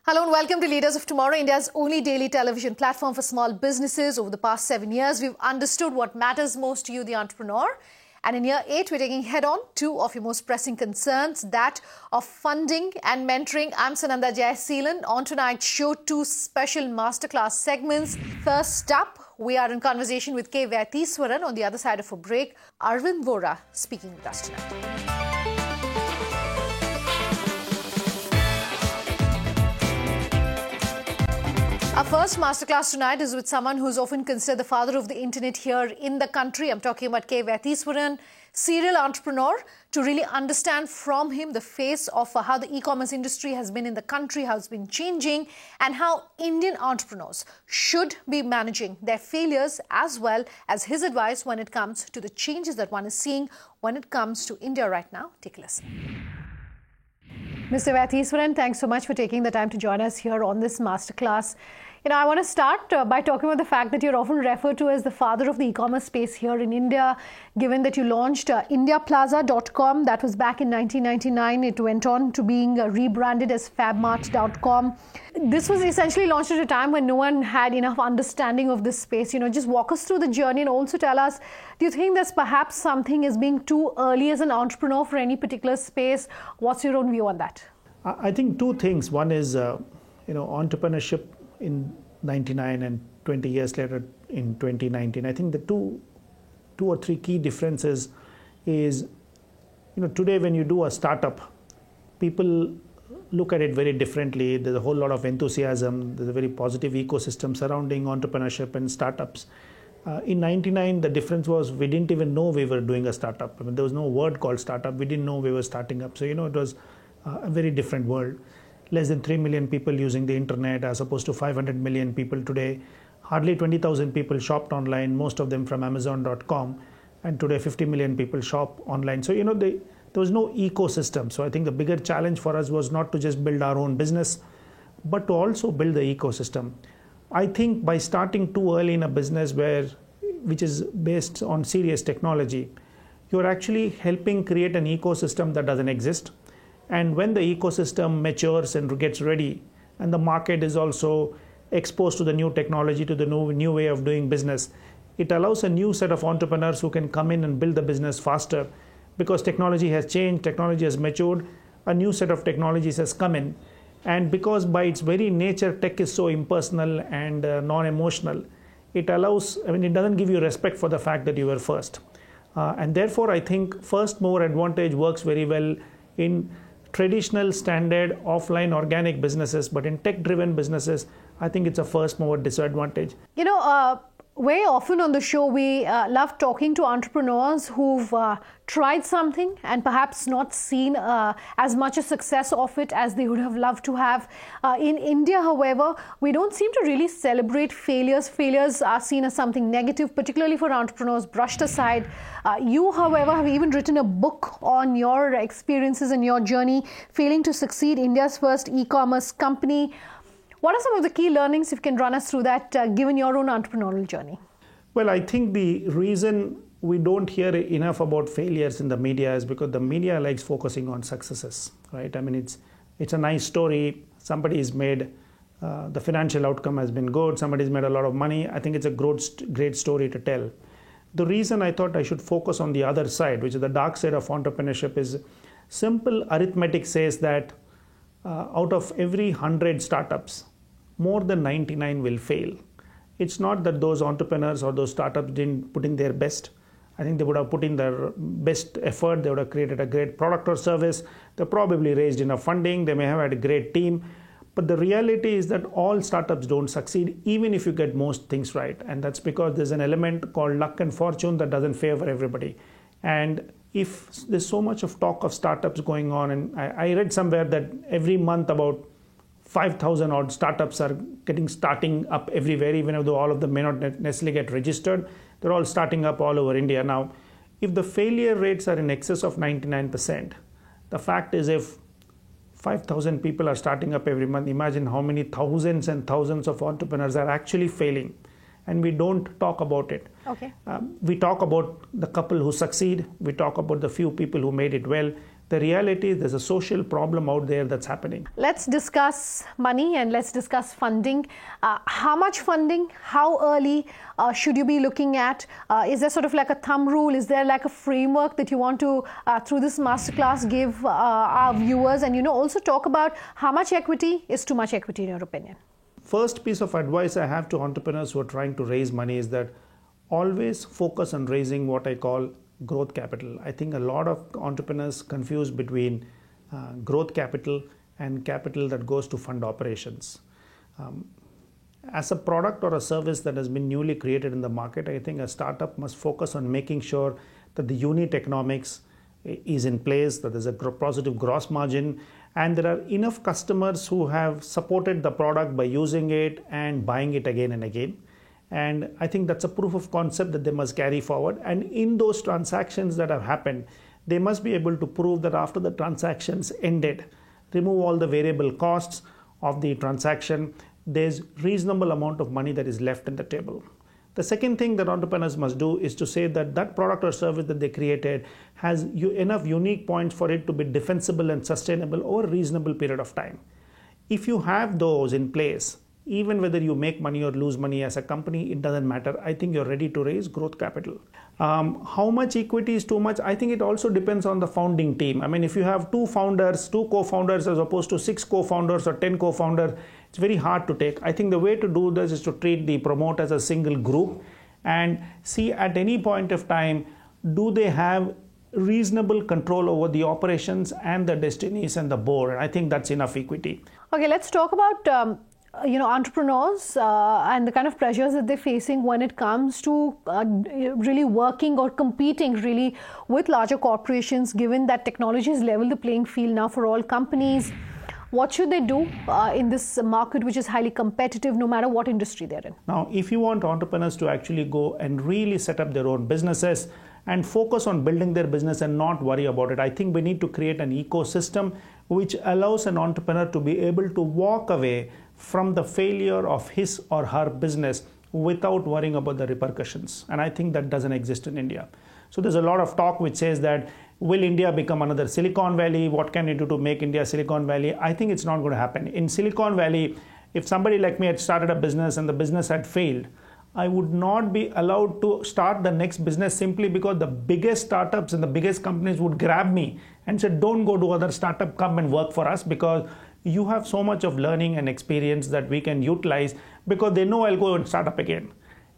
Hello and welcome to Leaders of Tomorrow, India's only daily television platform for small businesses. Over the past 7 years, we've understood what matters most to you, the entrepreneur. And in year 8, we're taking head on 2 of your most pressing concerns, that of funding and mentoring. I'm Sananda Jayaseelan. On tonight's show, 2 special masterclass segments. First up, we are in conversation with K. Vaiteeswaran. On the other side of a break, Arvind Vora speaking with us tonight. Our first masterclass tonight is with someone who's often considered the father of the internet here in the country. I'm talking about K. Vaiteeswaran, serial entrepreneur. To really understand from him the face of how the e-commerce industry has been in the country, how it's been changing, and how Indian entrepreneurs should be managing their failures, as well as his advice when it comes to the changes that one is seeing when it comes to India right now. Take a listen. Mr. Vaiteeswaran, thanks so much for taking the time to join us here on this masterclass. I want to start by talking about the fact that you're often referred to as the father of the e-commerce space here in India, given that you launched indiaplaza.com. That was back in 1999. It went on to being rebranded as fabmart.com. This was essentially launched at a time when no one had enough understanding of this space. Just walk us through the journey and also tell us, do you think there's perhaps something is being too early as an entrepreneur for any particular space? What's your own view on that? I think 2 things. One is, entrepreneurship in 99 and 20 years later in 2019. I think the two or three key differences is, today when you do a startup, people look at it very differently. There's a whole lot of enthusiasm. There's a very positive ecosystem surrounding entrepreneurship and startups. In 99, the difference was we didn't even know we were doing a startup. There was no word called startup. We didn't know we were starting up. So, it was a very different world. Less than 3 million people using the internet as opposed to 500 million people today. Hardly 20,000 people shopped online, most of them from Amazon.com. And today 50 million people shop online. So, there was no ecosystem. So I think the bigger challenge for us was not to just build our own business, but to also build the ecosystem. I think by starting too early in a business which is based on serious technology, you're actually helping create an ecosystem that doesn't exist. And when the ecosystem matures and gets ready, and the market is also exposed to the new technology, to the new way of doing business, it allows a new set of entrepreneurs who can come in and build the business faster, because technology has changed, technology has matured, a new set of technologies has come in. And because by its very nature, tech is so impersonal and non-emotional, it doesn't give you respect for the fact that you were first. And therefore, I think first mover advantage works very well in traditional, standard, offline, organic businesses, but in tech-driven businesses, I think it's a first mover disadvantage. Very often on the show, we love talking to entrepreneurs who've tried something and perhaps not seen as much a success of it as they would have loved to have. In India, however, we don't seem to really celebrate failures. Failures are seen as something negative, particularly for entrepreneurs, brushed aside. You, however, have even written a book on your experiences and your journey, Failing to Succeed, India's First E-Commerce Company. What are some of the key learnings, if you can run us through that, given your own entrepreneurial journey? Well, I think the reason we don't hear enough about failures in the media is because the media likes focusing on successes, right? It's a nice story. Somebody's made, the financial outcome has been good. Somebody's made a lot of money. I think it's a great story to tell. The reason I thought I should focus on the other side, which is the dark side of entrepreneurship, is simple arithmetic says that out of every 100 startups, more than 99 will fail. It's not that those entrepreneurs or those startups didn't put in their best. I think they would have put in their best effort. They would have created a great product or service. They probably raised enough funding. They may have had a great team. But the reality is that all startups don't succeed, even if you get most things right. And that's because there's an element called luck and fortune that doesn't favor everybody. And if there's so much of talk of startups going on, and I read somewhere that every month about 5,000 odd startups are starting up everywhere, even though all of them may not necessarily get registered. They're all starting up all over India. Now, if the failure rates are in excess of 99%, the fact is if 5,000 people are starting up every month, imagine how many thousands and thousands of entrepreneurs are actually failing. And we don't talk about it. Okay. We talk about the couple who succeed. We talk about the few people who made it well. The reality is there's a social problem out there that's happening. Let's discuss money and let's discuss funding. How much funding? How early should you be looking at? Is there sort of like a thumb rule? Is there like a framework that you want to, through this masterclass, give our viewers? And, also talk about how much equity is too much equity in your opinion? First piece of advice I have to entrepreneurs who are trying to raise money is that always focus on raising what I call growth capital. I think a lot of entrepreneurs confuse between growth capital and capital that goes to fund operations. As a product or a service that has been newly created in the market, I think a startup must focus on making sure that the unit economics is in place, that there's a positive gross margin, and there are enough customers who have supported the product by using it and buying it again and again. And I think that's a proof of concept that they must carry forward. And in those transactions that have happened, they must be able to prove that after the transactions ended, remove all the variable costs of the transaction, there's reasonable amount of money that is left in the table. The second thing that entrepreneurs must do is to say that that product or service that they created has enough unique points for it to be defensible and sustainable over a reasonable period of time. If you have those in place, even whether you make money or lose money as a company, it doesn't matter. I think you're ready to raise growth capital. How much equity is too much? I think it also depends on the founding team. I mean, if you have two co-founders as opposed to 6 co-founders or 10 co-founders, it's very hard to take. I think the way to do this is to treat the promoter as a single group and see at any point of time, do they have reasonable control over the operations and the destinies and the board? And I think that's enough equity. Okay, let's talk about entrepreneurs and the kind of pressures that they're facing when it comes to really working or competing really with larger corporations, given that technology has leveled the playing field now for all companies. What should they do in this market, which is highly competitive, no matter what industry they're in? Now, if you want entrepreneurs to actually go and really set up their own businesses and focus on building their business and not worry about it, I think we need to create an ecosystem which allows an entrepreneur to be able to walk away from the failure of his or her business without worrying about the repercussions. And I think that doesn't exist in India. So there's a lot of talk which says that, will India become another Silicon Valley? What can we do to make India Silicon Valley? I think it's not going to happen. In Silicon Valley, if somebody like me had started a business and the business had failed, I would not be allowed to start the next business simply because the biggest startups and the biggest companies would grab me and say, don't go to other startup, come and work for us because you have so much of learning and experience that we can utilize, because they know I'll go and start up again.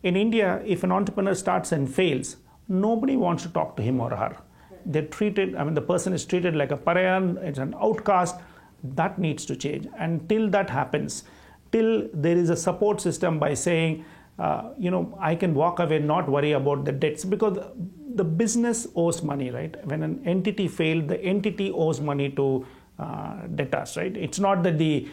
In India, if an entrepreneur starts and fails, nobody wants to talk to him or her. They're treated, the person is treated like a pariah, it's an outcast. That needs to change. And till that happens, till there is a support system by saying, I can walk away, not worry about the debts, because the business owes money, right? When an entity failed, the entity owes money to debtors, right? It's not that the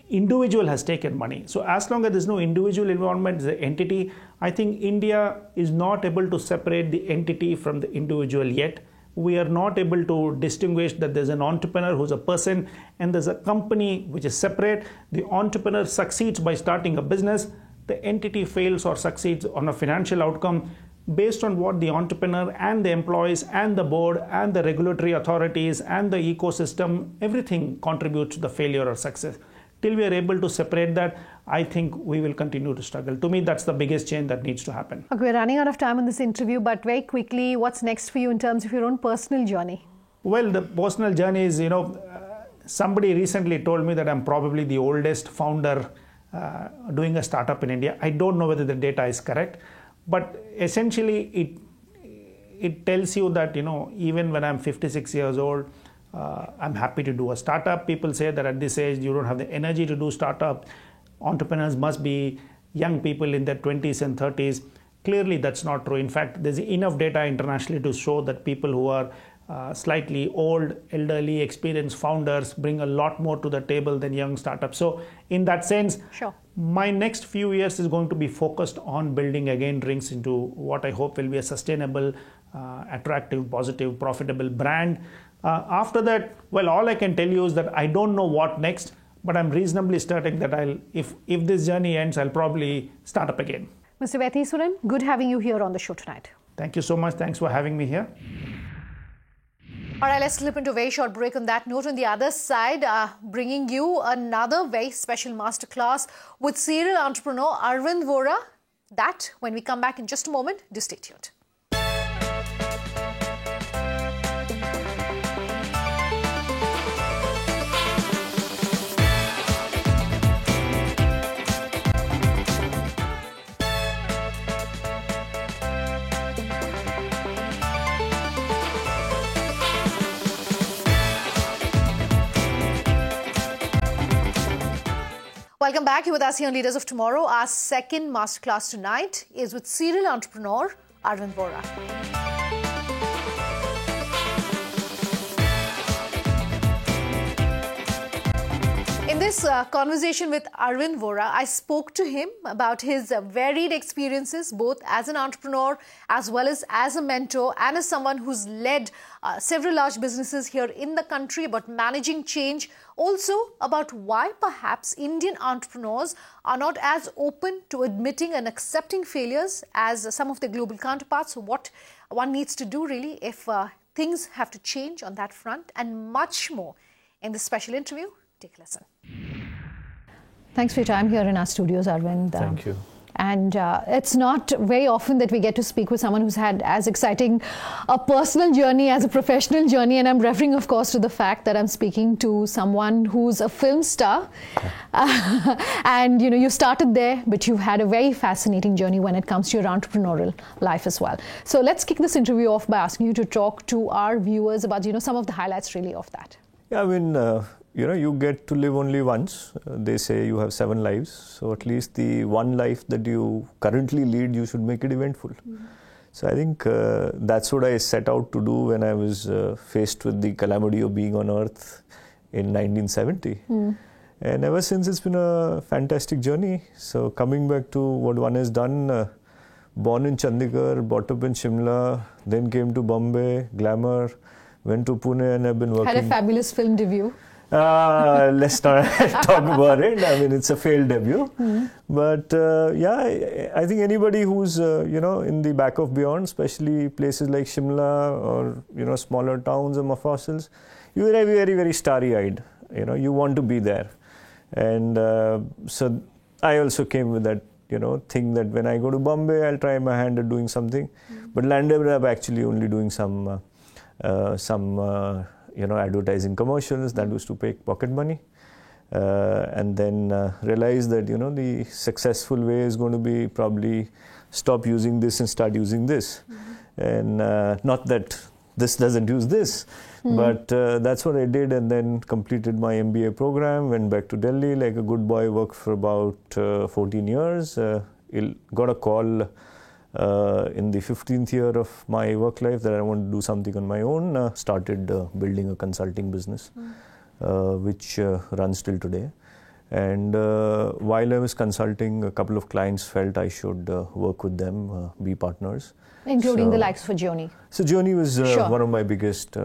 individual has taken money. So as long as there's no individual involvement, the entity, I think India is not able to separate the entity from the individual yet. We are not able to distinguish that there's an entrepreneur who's a person and there's a company which is separate. The entrepreneur succeeds by starting a business. The entity fails or succeeds on a financial outcome based on what the entrepreneur and the employees and the board and the regulatory authorities and the ecosystem, everything contributes to the failure or success. Till we are able to separate that, I think we will continue to struggle. To me, that's the biggest change that needs to happen. Okay, we're running out of time in this interview, but very quickly, what's next for you in terms of your own personal journey? Well, the personal journey is, somebody recently told me that I'm probably the oldest founder doing a startup in India. I don't know whether the data is correct, but essentially it tells you that, even when I'm 56 years old, I'm happy to do a startup. People say that at this age, you don't have the energy to do startup. Entrepreneurs must be young people in their 20s and 30s. Clearly, that's not true. In fact, there's enough data internationally to show that people who are slightly old, elderly, experienced founders bring a lot more to the table than young startups. So in that sense, sure, my next few years is going to be focused on building again Drinks into what I hope will be a sustainable, attractive, positive, profitable brand. After that, well, all I can tell you is that I don't know what next, but I'm reasonably certain that if this journey ends, I'll probably start up again. Mr. Vatheeswaran, good having you here on the show tonight. Thank you so much. Thanks for having me here. All right, let's slip into a very short break on that note. On the other side, bringing you another very special masterclass with serial entrepreneur Arvind Vora. That when we come back in just a moment. Do stay tuned. Welcome back. You're with us here on Leaders of Tomorrow. Our second masterclass tonight is with serial entrepreneur Arvind Vora. In this conversation with Arvind Vora, I spoke to him about his varied experiences, both as an entrepreneur as well as a mentor and as someone who's led several large businesses here in the country, about managing change, also about why perhaps Indian entrepreneurs are not as open to admitting and accepting failures as some of their global counterparts, what one needs to do really if things have to change on that front, and much more in this special interview. Take a listen. Thanks for your time here in our studios, Arvind. Thank you. And it's not very often that we get to speak with someone who's had as exciting a personal journey as a professional journey. And I'm referring, of course, to the fact that I'm speaking to someone who's a film star. And, you know, you started there, but you've had a very fascinating journey when it comes to your entrepreneurial life as well. So let's kick this interview off by asking you to talk to our viewers about, some of the highlights really of that. Yeah, I mean, you get to live only once. They say you have 7 lives. So at least the one life that you currently lead, you should make it eventful. Mm-hmm. So I think that's what I set out to do when I was faced with the calamity of being on Earth in 1970. Mm. And ever since, it's been a fantastic journey. So coming back to what one has done, born in Chandigarh, brought up in Shimla, then came to Bombay, glamour, went to Pune, and I've been working. Had a fabulous film debut. Let's not talk about it. I mean, it's a failed debut. Mm-hmm. But I think anybody who's, in the back of beyond, especially places like Shimla or, smaller towns or Mafassals, you're very, very, very starry-eyed. You want to be there. And so I also came with that, thing that when I go to Bombay, I'll try my hand at doing something. Mm-hmm. But landed up actually only doing some advertising commercials that was to pay pocket money, and then realized that the successful way is going to be probably stop using this and start using this. Mm-hmm. And not that this doesn't use this, mm-hmm. but that's what I did, and then completed my MBA program, went back to Delhi like a good boy, worked for about 14 years, got a call in the 15th year of my work life that I want to do something on my own, started building a consulting business, which runs till today. And while I was consulting, a couple of clients felt I should work with them, be partners. Including the likes of Journey. So Journey was one of my biggest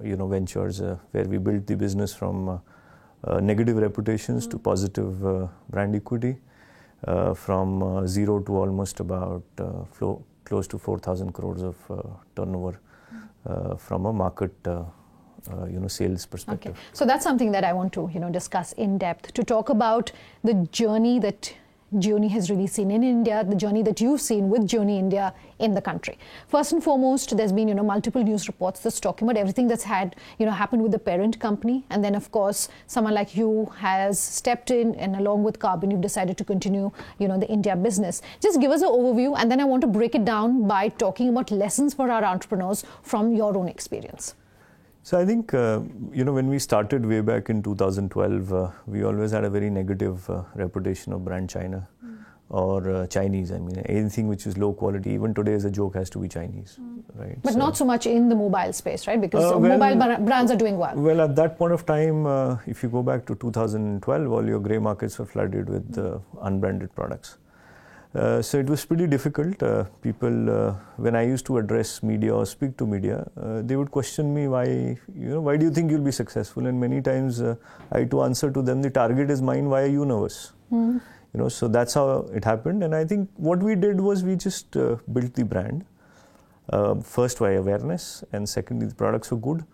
ventures, where we built the business from negative reputations to positive brand equity. From zero to almost about close to 4,000 crores of turnover from a market, sales perspective. Okay. So that's something that I want to, discuss in depth, to talk about the journey that Journey has really seen in India, the journey that you've seen with Journey India in the country. First and foremost, there's been, multiple news reports that's talking about everything that's had, happened with the parent company. And then, of course, someone like you has stepped in, and along with Carbon, you've decided to continue, the India business. Just give us an overview, and then I want to break it down by talking about lessons for our entrepreneurs from your own experience. So I think, when we started way back in 2012, we always had a very negative reputation of brand China. or Chinese. I mean, anything which is low quality, even today as a joke, has to be Chinese, right? But not so much in the mobile space, right? Because brands are doing well. Well, at that point of time, if you go back to 2012, all your grey markets were flooded with unbranded products. So it was pretty difficult. People, when I used to address media or speak to media, they would question me, why do you think you'll be successful? And many times I had to answer to them, the target is mine, why are you nervous? So that's how it happened. And I think what we did was we just built the brand. First by awareness, and secondly the products were good.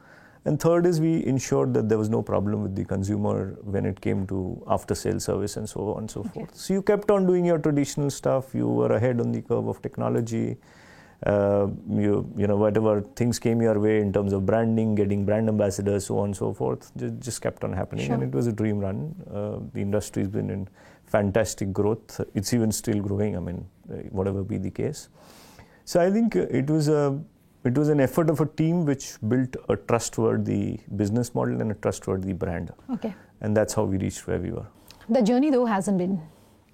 And third is we ensured that there was no problem with the consumer when it came to after-sale service and so on and so forth. So you kept on doing your traditional stuff. You were ahead on the curve of technology. Whatever things came your way in terms of branding, getting brand ambassadors, so on and so forth, just kept on happening. Sure. And it was a dream run. The industry's been in fantastic growth. It's even still growing, I mean, whatever be the case. So I think it was an effort of a team which built a trustworthy business model and a trustworthy brand. Okay. And that's how we reached where we were. The journey, though, hasn't been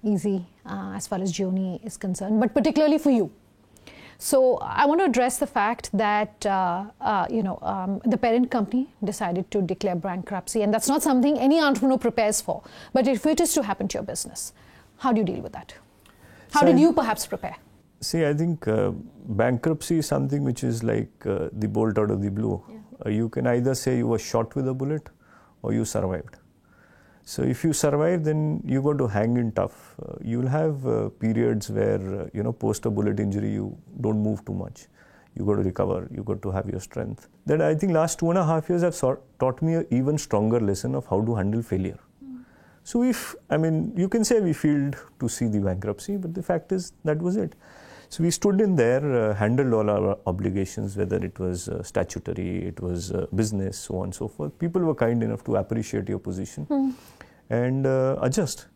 easy as far as journey is concerned, but particularly for you. So I want to address the fact that, the parent company decided to declare bankruptcy, and that's not something any entrepreneur prepares for. But if it is to happen to your business, how do you deal with that? How did you perhaps prepare? See, I think bankruptcy is something which is like the bolt out of the blue. Yeah. You can either say you were shot with a bullet or you survived. So if you survive, then you got to hang in tough. You'll have periods where, post a bullet injury, you don't move too much. You got to recover. You got to have your strength. Then I think last 2.5 years have taught me an even stronger lesson of how to handle failure. So you can say we failed to see the bankruptcy, but the fact is that was it. So we stood in there, handled all our obligations, whether it was statutory, it was business, so on and so forth. People were kind enough to appreciate your position and adjust.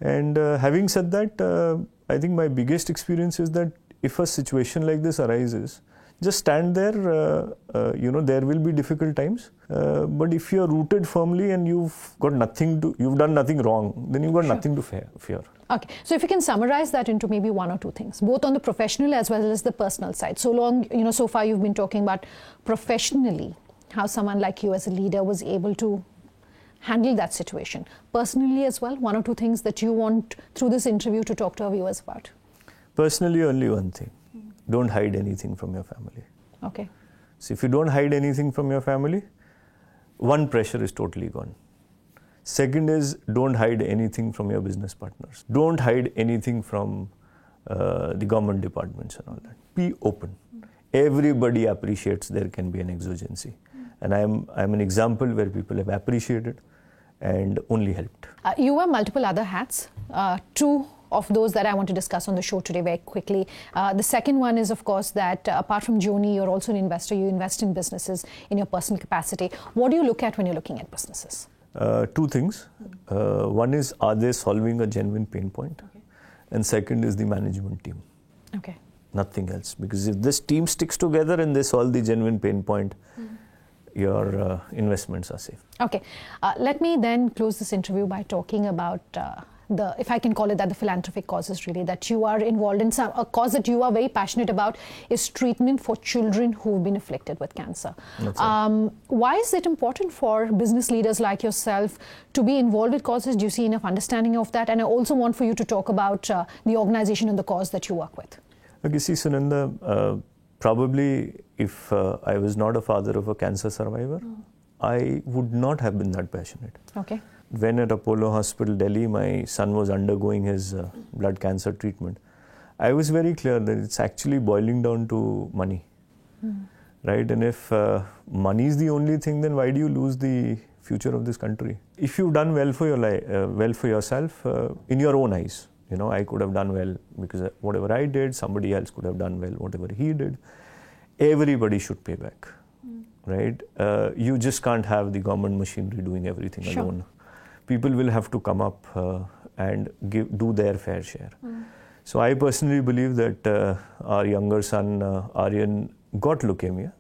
And having said that, I think my biggest experience is that if a situation like this arises, just stand there, there will be difficult times. But if you're rooted firmly and you've done nothing wrong, then you've got nothing to fear. Okay, so if you can summarize that into maybe one or two things, both on the professional as well as the personal side. So far you've been talking about professionally, how someone like you as a leader was able to handle that situation. Personally as well, one or two things that you want through this interview to talk to our viewers about. Personally, only one thing. Don't hide anything from your family. Okay. So if you don't hide anything from your family, one, pressure is totally gone. Second is, don't hide anything from your business partners. Don't hide anything from the government departments and all that. Be open. Everybody appreciates there can be an exigency. And I'm an example where people have appreciated and only helped. You wear multiple other hats. Two of those that I want to discuss on the show today very quickly. The second one is, of course, that apart from Joni, you're also an investor. You invest in businesses in your personal capacity. What do you look at when you're looking at businesses? Two things. One is, are they solving a genuine pain point? Okay. And second is the management team. Okay. Nothing else. Because if this team sticks together and they solve the genuine pain point, your investments are safe. Okay. Let me then close this interview by talking about if I can call it that, the philanthropic causes really that you are involved in. A cause that you are very passionate about is treatment for children who've been afflicted with cancer. Why is it important for business leaders like yourself to be involved with causes? Do you see enough understanding of that? And I also want for you to talk about the organization and the cause that you work with. Okay, see, Sunanda, probably if I was not a father of a cancer survivor, I would not have been that passionate. Okay. When at Apollo Hospital, Delhi, my son was undergoing his blood cancer treatment, I was very clear that it's actually boiling down to money, right? And if money is the only thing, then why do you lose the future of this country? If you've done well for your life, well for yourself, in your own eyes, I could have done well because whatever I did, somebody else could have done well, whatever he did. Everybody should pay back, right? You just can't have the government machinery doing everything alone. People will have to come up and do their fair share. So I personally believe that our younger son, Aryan, got leukemia,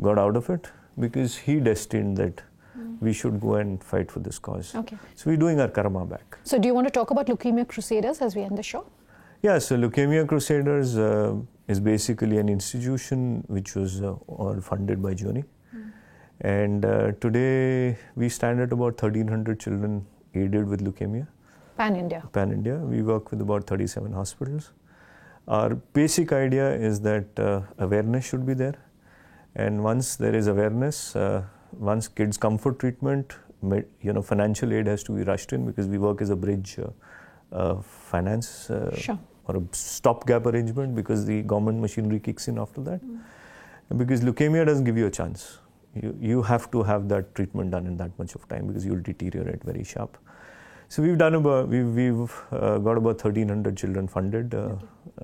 got out of it because he destined that we should go and fight for this cause. Okay. So we're doing our karma back. So do you want to talk about Leukemia Crusaders as we end the show? Yeah, so Leukemia Crusaders is basically an institution which was all funded by Joni. And today we stand at about 1,300 children aided with leukemia. Pan-India. Pan-India. We work with about 37 hospitals. Our basic idea is that awareness should be there. And once there is awareness, once kids come for treatment, financial aid has to be rushed in, because we work as a bridge finance Sure. or a stopgap arrangement, because the government machinery kicks in after that. Because leukemia doesn't give you a chance. You have to have that treatment done in that much of time, because you'll deteriorate very sharp. So we've got about 1,300 children funded.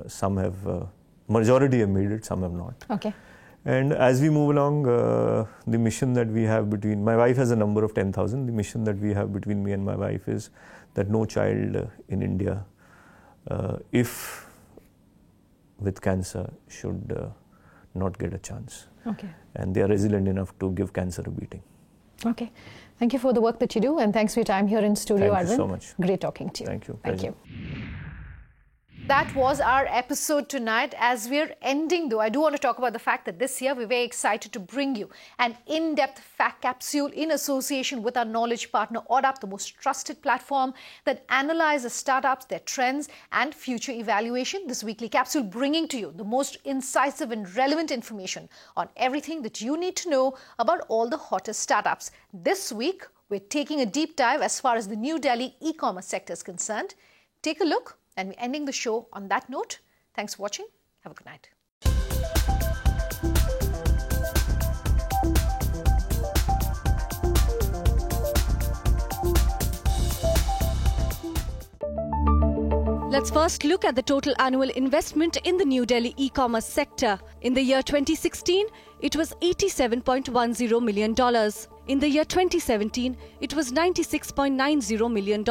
Some have, majority have made it, some have not. Okay. And as we move along, the mission that we have between, my wife has a number of 10,000. The mission that we have between me and my wife is that no child in India, if with cancer, should not get a chance. Okay. And they are resilient enough to give cancer a beating. Okay. Thank you for the work that you do, and thanks for your time here in studio, Thank you Arvind. so much. Great talking to you. Thank you. Thank Pleasure. you. That was our episode tonight. As we're ending, though, I do want to talk about the fact that this year we're very excited to bring you an in-depth fact capsule in association with our knowledge partner, ODAP, the most trusted platform that analyzes startups, their trends and future evaluation. This weekly capsule bringing to you the most incisive and relevant information on everything that you need to know about all the hottest startups. This week, we're taking a deep dive as far as the New Delhi e-commerce sector is concerned. Take a look. And we're ending the show on that note. Thanks for watching. Have a good night. Let's first look at the total annual investment in the New Delhi e-commerce sector. In the year 2016, it was $87.10 million. In the year 2017, it was $96.90 million.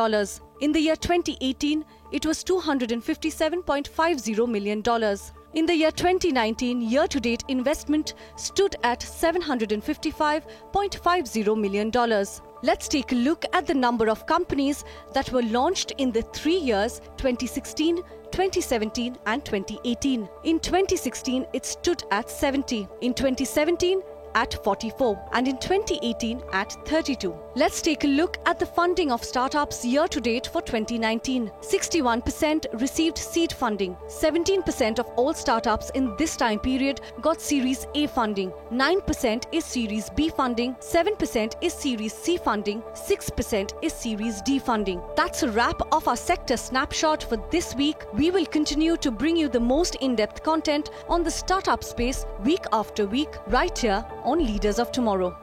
In the year 2018, it was $257.50 million. In the year 2019, year-to-date investment stood at $755.50 million. Let's take a look at the number of companies that were launched in the 3 years 2016, 2017 and 2018. In 2016, it stood at 70. In 2017, at 44, and in 2018 at 32. Let's take a look at the funding of startups year to date for 2019. 61% received seed funding. 17% of all startups in this time period got Series A funding. 9% is Series B funding. 7% is Series C funding. 6% is Series D funding. That's a wrap of our sector snapshot for this week. We will continue to bring you the most in-depth content on the startup space week after week right here on Leaders of Tomorrow.